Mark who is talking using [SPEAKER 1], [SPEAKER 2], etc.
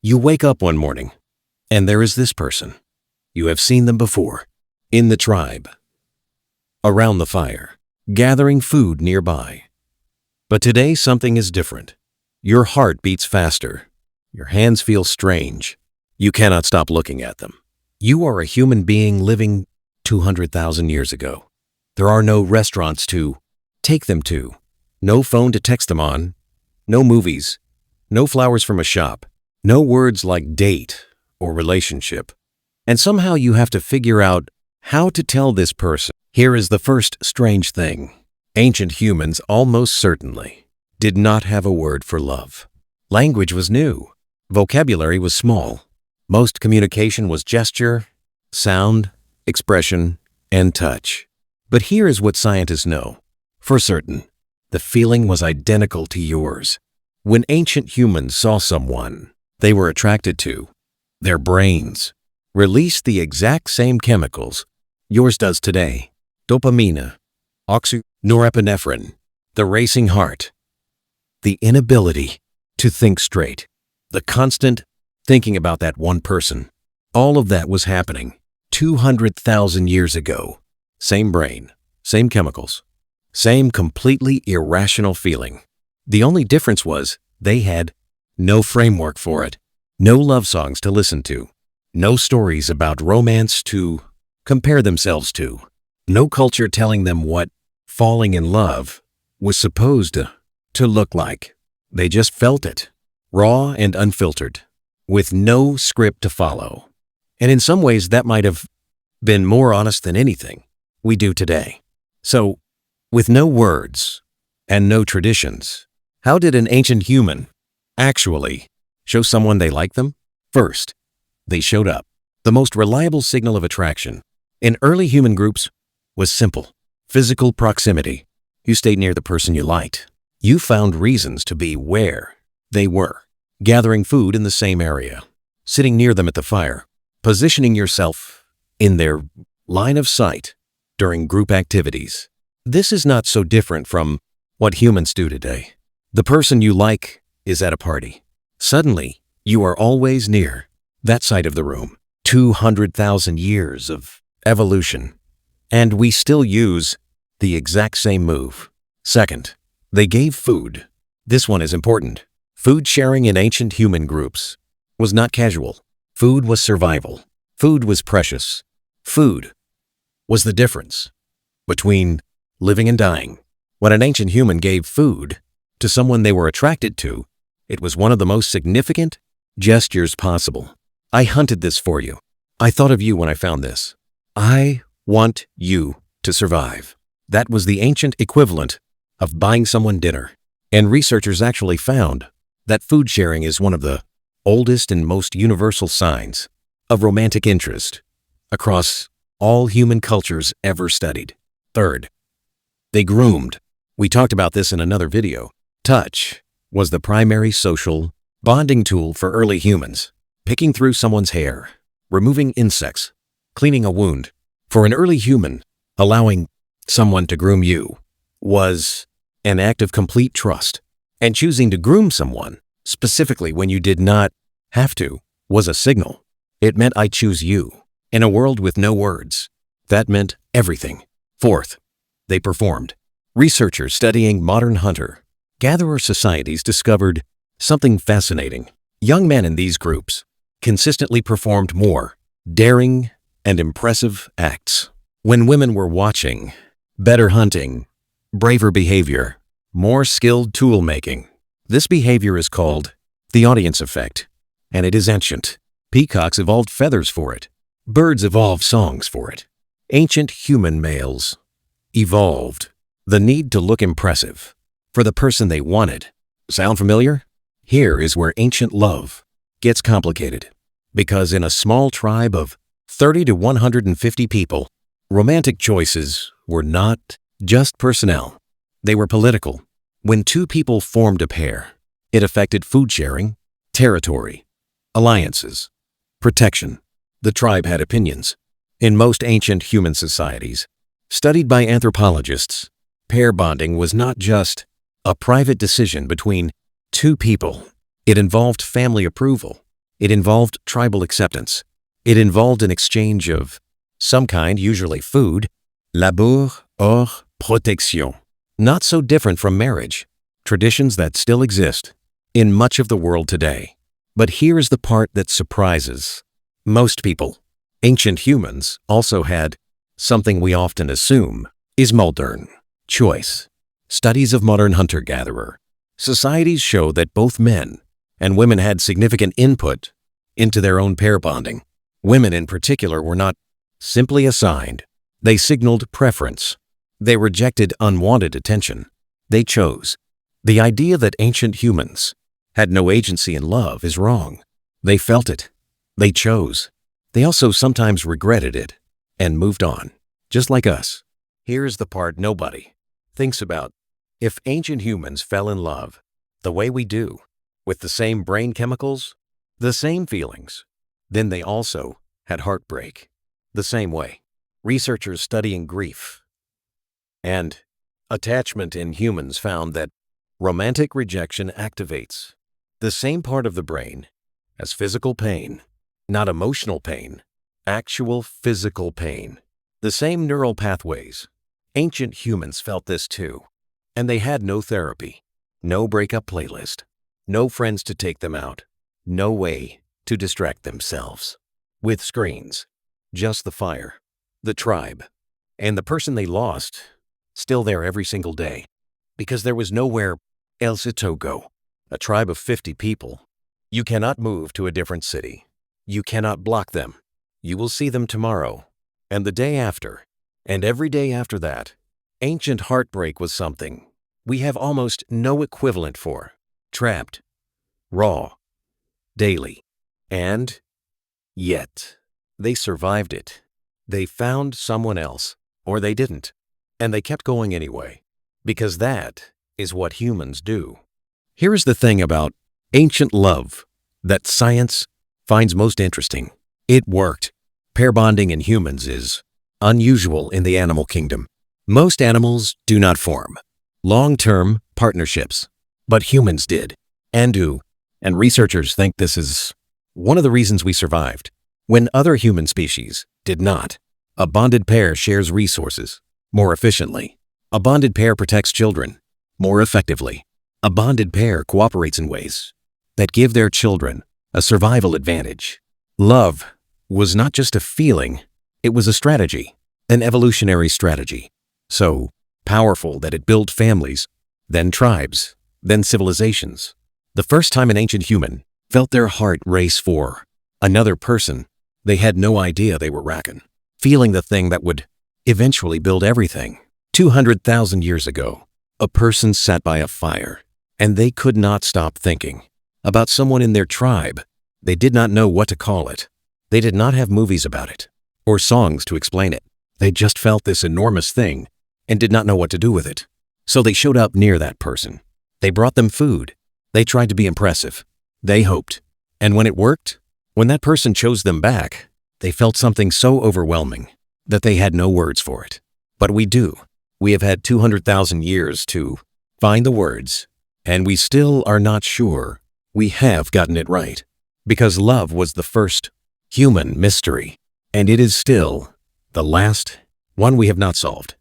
[SPEAKER 1] You wake up one morning, and there is this person. You have seen them before, in the tribe, around the fire, gathering food nearby. But today something is different. Your heart beats faster. Your hands feel strange. You cannot stop looking at them. You are a human being living 200,000 years ago. There are no restaurants to take them to, no phone to text them on, no movies, no flowers from a shop, no words like date or relationship. And somehow you have to figure out how to tell this person. Here is the first strange thing. Ancient humans almost certainly did not have a word for love. Language was new. Vocabulary was small. Most communication was gesture, sound, expression, and touch. But here is what scientists know. For certain, the feeling was identical to yours. When ancient humans saw someone they were attracted to, their brains released the exact same chemicals yours does today. Dopamine, norepinephrine, the racing heart, the inability to think straight, the constant thinking about that one person. All of that was happening 200,000 years ago. Same brain, same chemicals, same completely irrational feeling. The only difference was they had no framework for it, no love songs to listen to, no stories about romance to compare themselves to, no culture telling them what falling in love was supposed to look like. They just felt it, raw and unfiltered, with no script to follow. And in some ways that might have been more honest than anything we do today. So, with no words and no traditions, how did an ancient human actually show someone they like them? First, they showed up. The most reliable signal of attraction in early human groups was simple: physical proximity. You stayed near the person you liked. You found reasons to be where they were, gathering food in the same area, sitting near them at the fire, positioning yourself in their line of sight during group activities. This is not so different from what humans do today. The person you like is at a party. Suddenly, you are always near that side of the room. 200,000 years of evolution. And we still use the exact same move. Second, they gave food. This one is important. Food sharing in ancient human groups was not casual. Food was survival. Food was precious. Food was the difference between living and dying. When an ancient human gave food to someone they were attracted to, it was one of the most significant gestures possible. I hunted this for you. I thought of you when I found this. I want you to survive. That was the ancient equivalent of buying someone dinner. And researchers actually found that food sharing is one of the oldest and most universal signs of romantic interest across all human cultures ever studied. Third, they groomed. We talked about this in another video. Touch was the primary social bonding tool for early humans. Picking through someone's hair, removing insects, cleaning a wound. For an early human, allowing someone to groom you was an act of complete trust. And choosing to groom someone, specifically when you did not have to, was a signal. It meant I choose you. In a world with no words, that meant everything. Fourth, they performed. Researchers studying modern hunter-gatherer societies discovered something fascinating. Young men in these groups consistently performed more daring and impressive acts. When women were watching, better hunting, braver behavior, more skilled tool making. This behavior is called the audience effect, and it is ancient. Peacocks evolved feathers for it. Birds evolved songs for it. Ancient human males evolved the need to look impressive for the person they wanted. Sound familiar? Here is where ancient love gets complicated, because in a small tribe of 30 to 150 people, romantic choices were not just personnel. They were political. When two people formed a pair, it affected food sharing, territory, alliances, protection. The tribe had opinions. In most ancient human societies, studied by anthropologists, pair bonding was not just a private decision between two people. It involved family approval, It involved tribal acceptance. It involved an exchange of some kind, usually food, labour or protection. Not so different from marriage, traditions that still exist in much of the world today. But here is the part that surprises most people. Ancient humans also had something we often assume is modern choice. Studies of modern hunter-gatherer societies show that both men and women had significant input into their own pair bonding. Women in particular were not simply assigned. They signaled preference. They rejected unwanted attention. They chose. The idea that ancient humans had no agency in love is wrong. They felt it. They chose. They also sometimes regretted it and moved on, just like us. Here's the part nobody thinks about. If ancient humans fell in love the way we do, with the same brain chemicals, the same feelings, then they also had heartbreak the same way. Researchers studying grief and attachment in humans found that romantic rejection activates the same part of the brain as physical pain, not emotional pain, actual physical pain. The same neural pathways. Ancient humans felt this too, and they had no therapy, no breakup playlist, no friends to take them out, no way to distract themselves with screens, just the fire, the tribe, and the person they lost, still there every single day, because there was nowhere else to go. A tribe of 50 people. You cannot move to a different city. You cannot block them. You will see them tomorrow, and the day after, and every day after that. Ancient heartbreak was something we have almost no equivalent for. Trapped, raw, daily, and yet they survived it. They found someone else, or they didn't, and they kept going anyway, because that is what humans do. Here is the thing about ancient love that science finds most interesting. It worked. Pair bonding in humans is unusual in the animal kingdom. Most animals do not form long-term partnerships, but humans did and do, and researchers think this is one of the reasons we survived. When other human species did not, a bonded pair shares resources more efficiently. A bonded pair protects children more effectively. A bonded pair cooperates in ways that give their children a survival advantage. Love was not just a feeling, it was a strategy, an evolutionary strategy. So powerful that it built families, then tribes, then civilizations. The first time an ancient human felt their heart race for another person, they had no idea they were racking, feeling the thing that would eventually build everything. 200,000 years ago, a person sat by a fire, and they could not stop thinking about someone in their tribe. They did not know what to call it. They did not have movies about it or songs to explain it. They just felt this enormous thing and did not know what to do with it. So they showed up near that person. They brought them food. They tried to be impressive. They hoped. And when it worked, when that person chose them back, they felt something so overwhelming that they had no words for it. But we do. We have had 200,000 years to find the words, and we still are not sure we have gotten it right, because love was the first human mystery, and it is still the last one we have not solved.